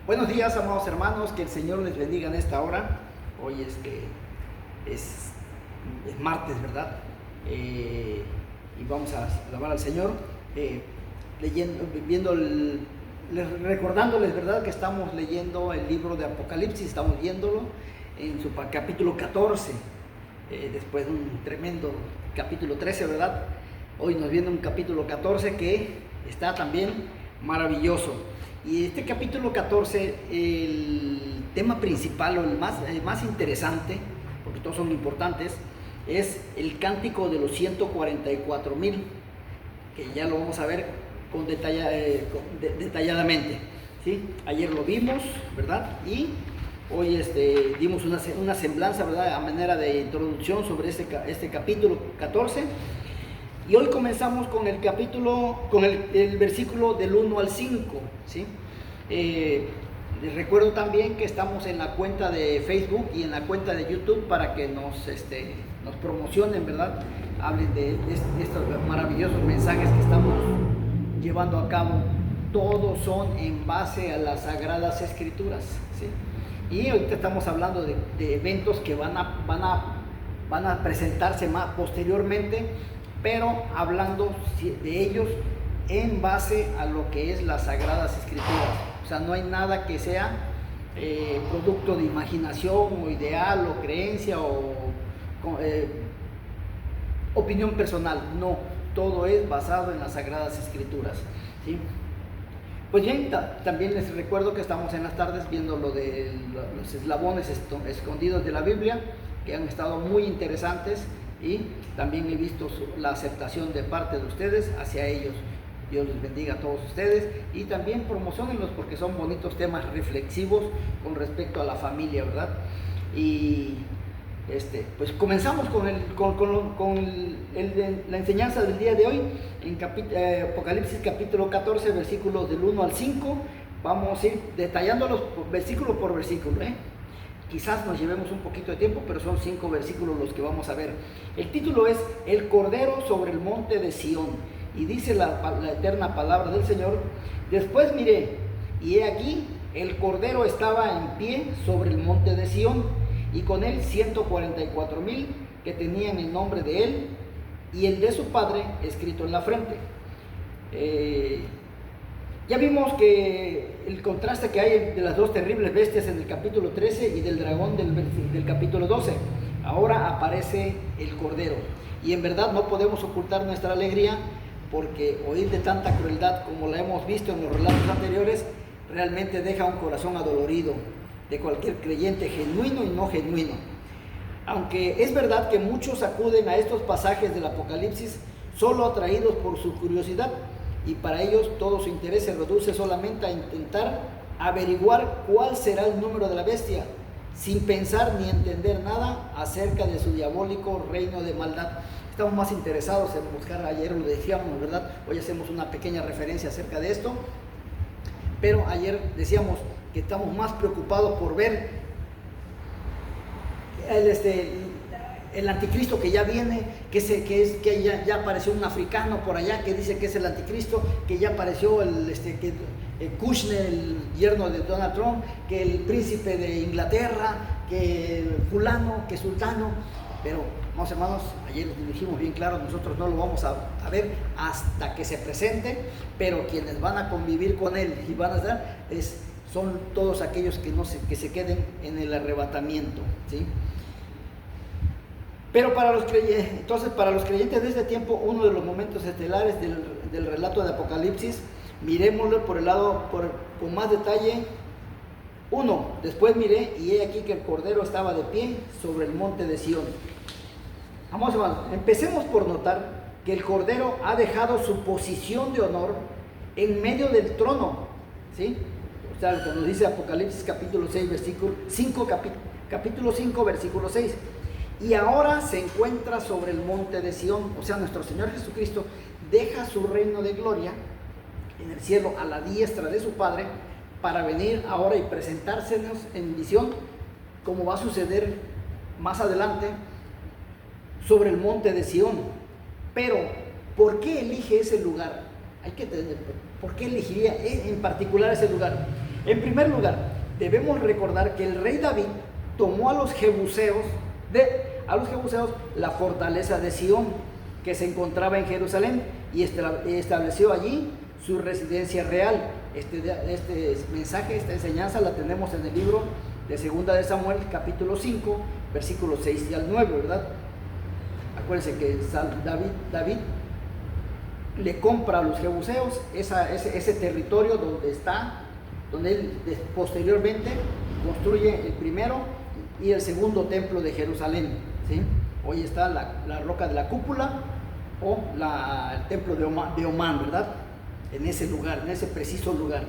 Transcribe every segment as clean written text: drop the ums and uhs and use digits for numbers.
Buenos días, amados hermanos, que el Señor les bendiga en esta hora. Hoy es martes, ¿verdad? Y vamos a alabar al Señor, recordándoles, ¿verdad?, que estamos leyendo el libro de Apocalipsis, estamos viéndolo en su capítulo 14, después de un tremendo capítulo 13, ¿verdad? Hoy nos viene un capítulo 14 que está también maravilloso. Y este capítulo 14, el tema principal o el más interesante, porque todos son importantes, es el cántico de los 144,000, que ya lo vamos a ver detalladamente, ¿sí? Ayer lo vimos, ¿verdad? Y hoy dimos una semblanza, ¿verdad?, a manera de introducción sobre este capítulo 14. Y hoy comenzamos con el capítulo, el versículo del 1 al 5, ¿sí? Les recuerdo también que estamos en la cuenta de Facebook y en la cuenta de YouTube para que nos promocionen, ¿verdad? Hablen de estos maravillosos mensajes que estamos llevando a cabo. Todos son en base a las Sagradas Escrituras, ¿sí? Y ahorita estamos hablando de eventos que van a presentarse más posteriormente, pero hablando de ellos en base a lo que es las Sagradas Escrituras. O sea, no hay nada que sea producto de imaginación o ideal o creencia o opinión personal. No, todo es basado en las Sagradas Escrituras, ¿sí? Pues bien, también les recuerdo que estamos en las tardes viendo lo de los eslabones escondidos de la Biblia, que han estado muy interesantes, y también he visto la aceptación de parte de ustedes hacia ellos. Dios les bendiga a todos ustedes y también promocionenlos porque son bonitos temas reflexivos con respecto a la familia, ¿verdad? Y pues comenzamos con la enseñanza del día de hoy en Apocalipsis capítulo 14, versículos del 1 al 5. Vamos a ir detallándolos versículo por versículo, Quizás nos llevemos un poquito de tiempo, pero son 5 versículos los que vamos a ver. El título es El Cordero sobre el monte de Sión, y dice la eterna palabra del Señor: después miré, y he aquí, el Cordero estaba en pie sobre el monte de Sión, y con él 144,000 que tenían el nombre de él y el de su Padre escrito en la frente. Ya vimos que el contraste que hay de las dos terribles bestias en el capítulo 13 y del dragón del capítulo 12. Ahora aparece el Cordero. Y en verdad no podemos ocultar nuestra alegría, porque oír de tanta crueldad como la hemos visto en los relatos anteriores realmente deja un corazón adolorido de cualquier creyente genuino y no genuino. Aunque es verdad que muchos acuden a estos pasajes del Apocalipsis solo atraídos por su curiosidad, y para ellos todo su interés se reduce solamente a intentar averiguar cuál será el número de la bestia, sin pensar ni entender nada acerca de su diabólico reino de maldad. Estamos más interesados en buscar, ayer lo decíamos, ¿verdad? Hoy hacemos una pequeña referencia acerca de esto, pero ayer decíamos que estamos más preocupados por ver el anticristo que ya viene, que ya apareció un africano por allá que dice que es el anticristo, que ya apareció el Kushner, el yerno de Donald Trump, que el príncipe de Inglaterra, que fulano, que sultano. Pero, vamos hermanos, ayer les dijimos bien claro, nosotros no lo vamos a ver hasta que se presente, pero quienes van a convivir con él y van a estar son todos aquellos que se queden en el arrebatamiento, ¿sí? Pero para los creyentes de este tiempo, uno de los momentos estelares del relato de Apocalipsis, miremoslo con más detalle. 1. Después miré, y he aquí que el Cordero estaba de pie sobre el monte de Sión. Vamos, hermanos, empecemos por notar que el Cordero ha dejado su posición de honor en medio del trono, ¿sí? O sea, lo que nos dice Apocalipsis capítulo 6, capítulo 5, versículo 6. Y ahora se encuentra sobre el monte de Sión. O sea, nuestro Señor Jesucristo deja su reino de gloria en el cielo a la diestra de su Padre para venir ahora y presentársenos en visión, como va a suceder más adelante, sobre el monte de Sión. Pero, ¿por qué elige ese lugar? ¿Por qué elegiría en particular ese lugar? En primer lugar, debemos recordar que el rey David tomó a los jebuseos la fortaleza de Sión, que se encontraba en Jerusalén, y estableció allí su residencia real. Este mensaje, esta enseñanza la tenemos en el libro de Segunda de Samuel, capítulo 5, versículos 6 y al 9, ¿verdad? Acuérdense que David le compra a los jebuseos ese territorio donde él posteriormente construye el primero y el segundo templo de Jerusalén, ¿sí? Hoy está la roca de la cúpula o el templo de Omán, ¿verdad? En ese lugar, en ese preciso lugar,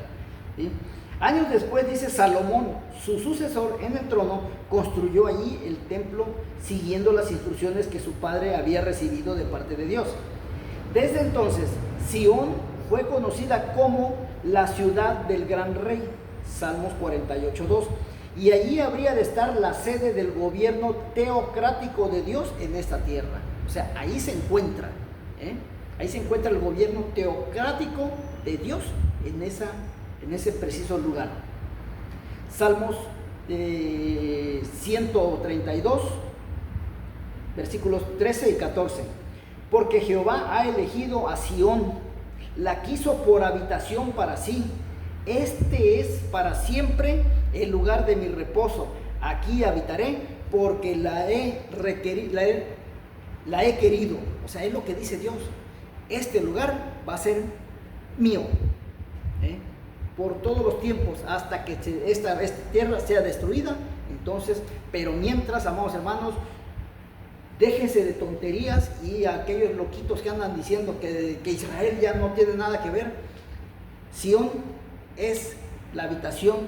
¿sí? Años después, dice, Salomón, su sucesor en el trono, construyó allí el templo siguiendo las instrucciones que su padre había recibido de parte de Dios. Desde entonces, Sión fue conocida como la ciudad del gran rey, Salmos 48:2, y allí habría de estar la sede del gobierno teocrático de Dios en esta tierra. O sea, ahí se encuentra, ahí se encuentra el gobierno teocrático de Dios en ese preciso lugar. Salmos 132, versículos 13 y 14. Porque Jehová ha elegido a Sión, la quiso por habitación para sí. Este es para siempre el lugar de mi reposo. Aquí habitaré porque la he querido. O sea, es lo que dice Dios. Este lugar va a ser mío, por todos los tiempos, hasta que esta tierra sea destruida. Entonces, pero mientras, amados hermanos, déjense de tonterías y aquellos loquitos que andan diciendo que Israel ya no tiene nada que ver. Sión es la habitación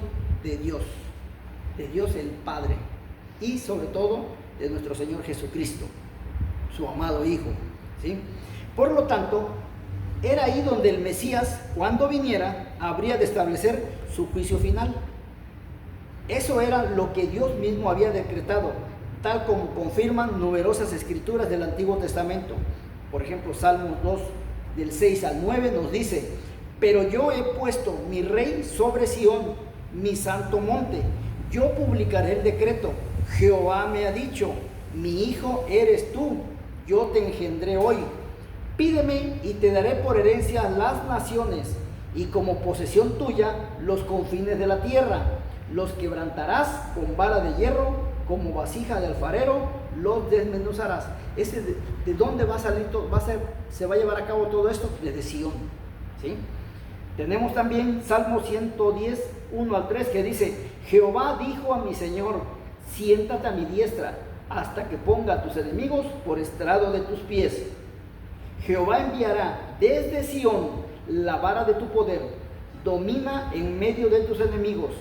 de Dios el Padre, y sobre todo de nuestro Señor Jesucristo, su amado Hijo, ¿sí? Por lo tanto, era ahí donde el Mesías, cuando viniera, habría de establecer su juicio final. Eso era lo que Dios mismo había decretado, tal como confirman numerosas escrituras del Antiguo Testamento. Por ejemplo, Salmos 2, del 6 al 9 nos dice: pero yo he puesto mi rey sobre Sión, mi santo monte. Yo publicaré el decreto. Jehová me ha dicho: mi hijo eres tú, yo te engendré hoy. Pídeme y te daré por herencia las naciones, y como posesión tuya los confines de la tierra. Los quebrantarás con vara de hierro, como vasija de alfarero los desmenuzarás. ¿De dónde va a salir todo? Se va a llevar a cabo todo esto desde Sión, ¿sí? Tenemos también Salmo 110, 1 al 3, que dice: Jehová dijo a mi Señor: siéntate a mi diestra, hasta que ponga a tus enemigos por estrado de tus pies. Jehová enviará desde Sión la vara de tu poder, domina en medio de tus enemigos.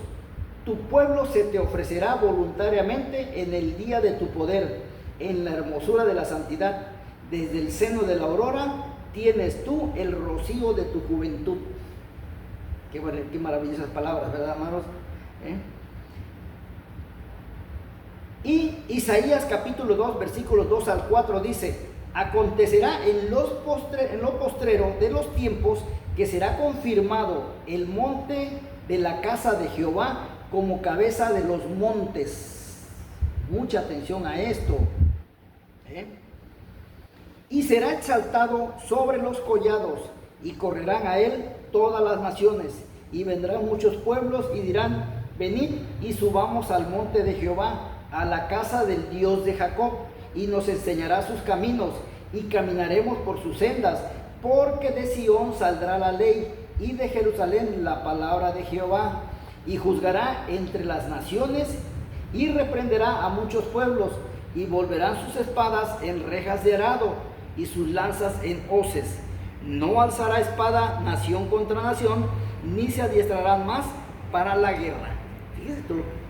Tu pueblo se te ofrecerá voluntariamente en el día de tu poder, en la hermosura de la santidad. Desde el seno de la aurora tienes tú el rocío de tu juventud. Qué maravillosas palabras, ¿verdad, hermanos? Y Isaías capítulo 2, versículos 2 al 4 dice: acontecerá en lo postrero de los tiempos que será confirmado el monte de la casa de Jehová como cabeza de los montes. Mucha atención a esto. Y será exaltado sobre los collados, y correrán a él todas las naciones, y vendrán muchos pueblos y dirán: venid y subamos al monte de Jehová, a la casa del Dios de Jacob, y nos enseñará sus caminos, y caminaremos por sus sendas, porque de Sión saldrá la ley, y de Jerusalén la palabra de Jehová. Y juzgará entre las naciones, y reprenderá a muchos pueblos, y volverán sus espadas en rejas de arado, y sus lanzas en hoces. No alzará espada nación contra nación, ni se adiestrarán más para la guerra. Fíjense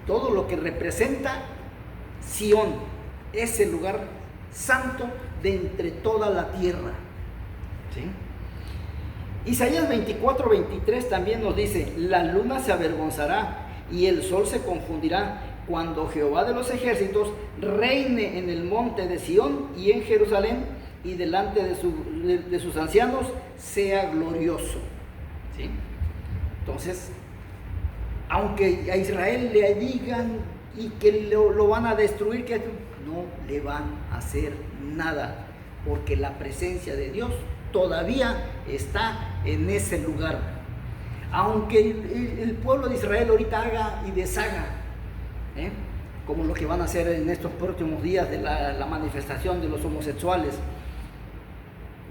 todo lo que representa Sión, ese lugar santo de entre toda la tierra, ¿sí? Isaías 24, 23 también nos dice: la luna se avergonzará y el sol se confundirá cuando Jehová de los ejércitos reine en el monte de Sión y en Jerusalén, y delante de sus ancianos sea glorioso, ¿sí? Entonces, Aunque a Israel le digan y que lo van a destruir, que no le van a hacer nada, porque la presencia de Dios todavía está en ese lugar. Aunque el pueblo de Israel ahorita haga y deshaga, como lo que van a hacer en estos próximos días de la manifestación de los homosexuales,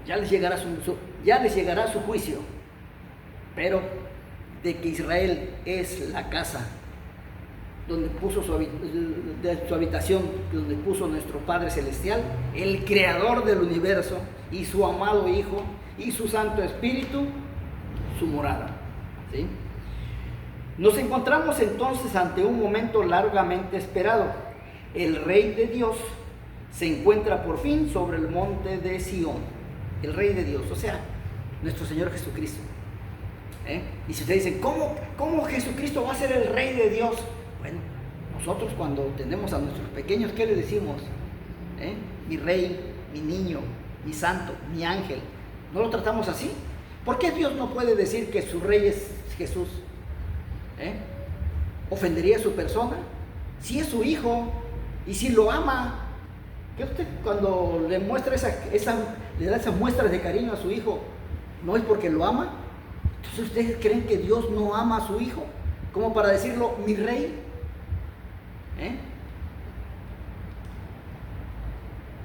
ya les llegará su juicio, pero de que Israel es la casa donde puso su habitación, donde puso nuestro Padre Celestial, el Creador del universo, y su amado Hijo, y su Santo Espíritu, su morada, ¿sí? Nos encontramos entonces ante un momento largamente esperado. El Rey de Dios se encuentra por fin sobre el monte de Sión. El Rey de Dios, o sea, nuestro Señor Jesucristo. Y si ustedes dicen, ¿cómo Jesucristo va a ser el Rey de Dios? Bueno, nosotros cuando tenemos a nuestros pequeños, ¿qué le decimos? Mi Rey, mi niño, mi santo, mi ángel. ¿No lo tratamos así? ¿Por qué Dios no puede decir que su Rey es Jesús? ¿Ofendería a su persona? Si es su hijo y si lo ama, ¿qué usted cuando le muestra le da esas muestras de cariño a su hijo, no es porque lo ama? Entonces ustedes creen que Dios no ama a su hijo, como para decirlo, mi Rey.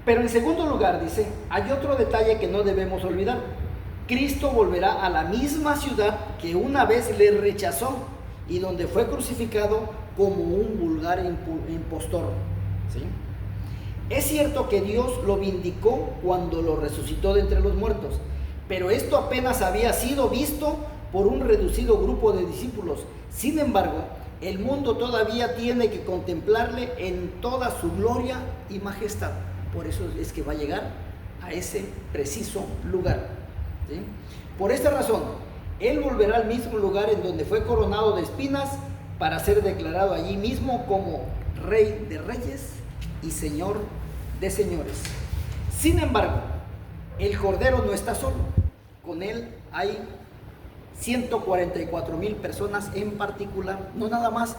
Pero en segundo lugar, dice, hay otro detalle que no debemos olvidar. Cristo volverá a la misma ciudad que una vez le rechazó y donde fue crucificado como un vulgar impostor, ¿sí? Es cierto que Dios lo vindicó cuando lo resucitó de entre los muertos, pero esto apenas había sido visto por un reducido grupo de discípulos. Sin embargo, el mundo todavía tiene que contemplarle en toda su gloria y majestad. Por eso es que va a llegar a ese preciso lugar, ¿sí? Por esta razón, Él volverá al mismo lugar en donde fue coronado de espinas para ser declarado allí mismo como Rey de Reyes y Señor de Señores. Sin embargo, el Cordero no está solo. Con Él hay 144,000 personas en particular, no nada más,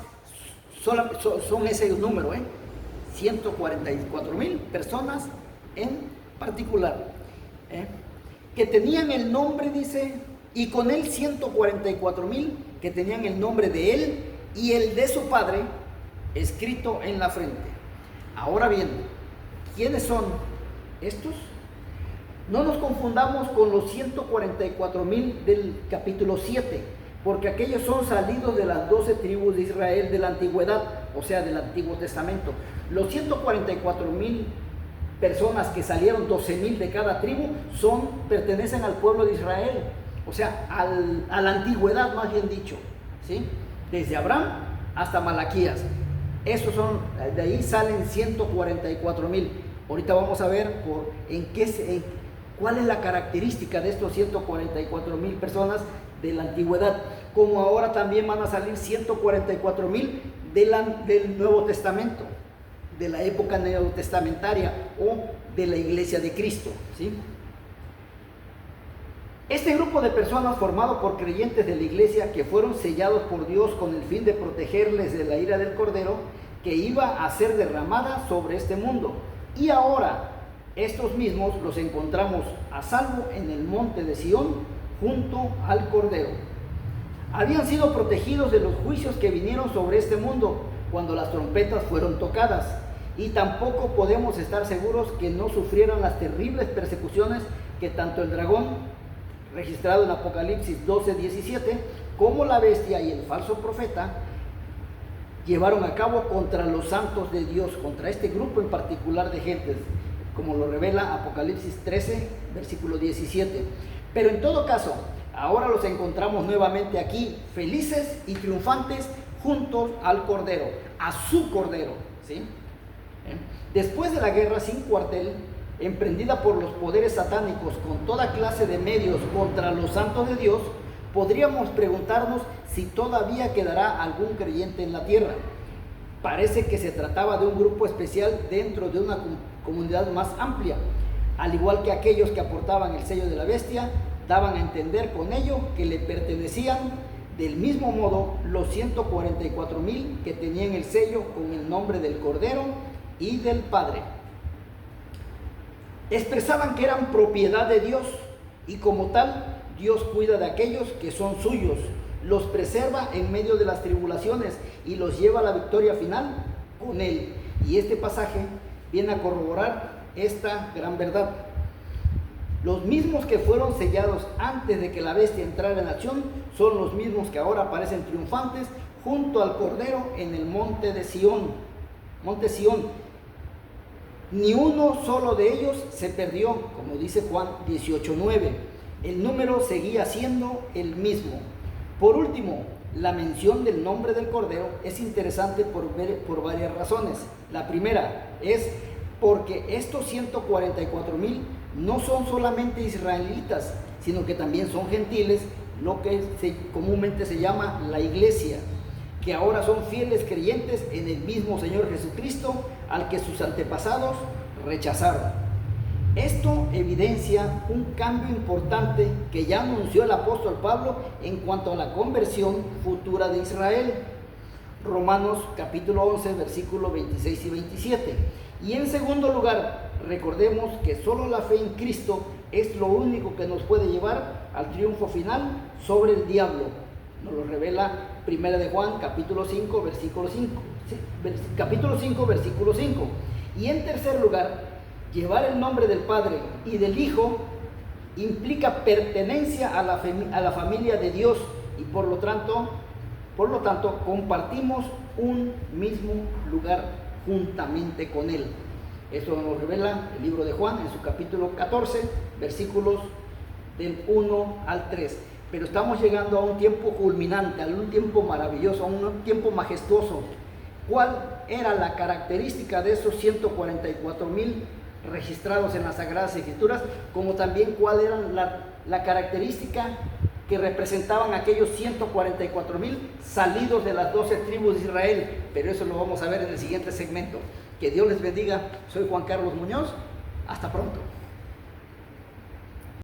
son ese número, 144,000 personas en particular, que tenían el nombre, dice, y con él 144,000 que tenían el nombre de él y el de su Padre escrito en la frente. Ahora bien, ¿quiénes son estos? No nos confundamos con los 144,000 del capítulo 7, porque aquellos son salidos de las 12 tribus de Israel de la antigüedad, o sea, del Antiguo Testamento. Los 144,000 personas que salieron, 12,000 de cada tribu, pertenecen al pueblo de Israel, o sea, a la antigüedad, más bien dicho, ¿sí? Desde Abraham hasta Malaquías. Esos son, de ahí salen 144,000. Ahorita vamos a ver cuál es la característica de estos 144,000 personas de la antigüedad, como ahora también van a salir 144,000 del Nuevo Testamento, de la época neotestamentaria o de la Iglesia de Cristo, ¿sí? Este grupo de personas formado por creyentes de la Iglesia que fueron sellados por Dios con el fin de protegerles de la ira del Cordero que iba a ser derramada sobre este mundo, y ahora estos mismos los encontramos a salvo en el monte de Sión junto al Cordero. Habían sido protegidos de los juicios que vinieron sobre este mundo cuando las trompetas fueron tocadas, y tampoco podemos estar seguros que no sufrieran las terribles persecuciones que tanto el dragón, registrado en Apocalipsis 12:17, como la bestia y el falso profeta llevaron a cabo contra los santos de Dios, contra este grupo en particular de gentes, como lo revela Apocalipsis 13, versículo 17. Pero en todo caso, ahora los encontramos nuevamente aquí, felices y triunfantes, juntos al Cordero, a su Cordero, ¿sí? Después de la guerra sin cuartel, emprendida por los poderes satánicos con toda clase de medios contra los santos de Dios, podríamos preguntarnos si todavía quedará algún creyente en la tierra. Parece que se trataba de un grupo especial dentro de una comunidad más amplia, al igual que aquellos que aportaban el sello de la bestia, daban a entender con ello que le pertenecían Del mismo modo, los 144,000 que tenían el sello con el nombre del Cordero y del Padre expresaban que eran propiedad de Dios, y como tal, Dios cuida de aquellos que son suyos, los preserva en medio de las tribulaciones y los lleva a la victoria final con Él. Y este pasaje viene a corroborar esta gran verdad. Los mismos que fueron sellados antes de que la bestia entrara en acción son los mismos que ahora aparecen triunfantes junto al Cordero en el monte de Sión. Monte Sión. Ni uno solo de ellos se perdió, como dice Juan 18:9. El número seguía siendo el mismo. Por último, la mención del nombre del Cordero es interesante por varias razones. La primera es porque estos 144,000 no son solamente israelitas, sino que también son gentiles, lo que comúnmente se llama la iglesia, que ahora son fieles creyentes en el mismo Señor Jesucristo, al que sus antepasados rechazaron. Esto evidencia un cambio importante que ya anunció el apóstol Pablo en cuanto a la conversión futura de Israel. Romanos capítulo 11, versículos 26 y 27. Y en segundo lugar, recordemos que solo la fe en Cristo es lo único que nos puede llevar al triunfo final sobre el diablo. Nos lo revela 1 de Juan capítulo 5, versículo 5. Capítulo 5, versículo 5. Y en tercer lugar, llevar el nombre del Padre y del Hijo implica pertenencia a la familia de Dios, y por lo tanto compartimos un mismo lugar juntamente con Él. Esto nos revela el libro de Juan en su capítulo 14, versículos del 1 al 3. Pero estamos llegando a un tiempo culminante, a un tiempo maravilloso, a un tiempo majestuoso. ¿Cuál era la característica de esos 144,000 registrados en las Sagradas Escrituras? Como también cuál era la característica que representaban aquellos 144,000 salidos de las 12 tribus de Israel. Pero eso lo vamos a ver en el siguiente segmento. Que Dios les bendiga. Soy Juan Carlos Muñoz. Hasta pronto.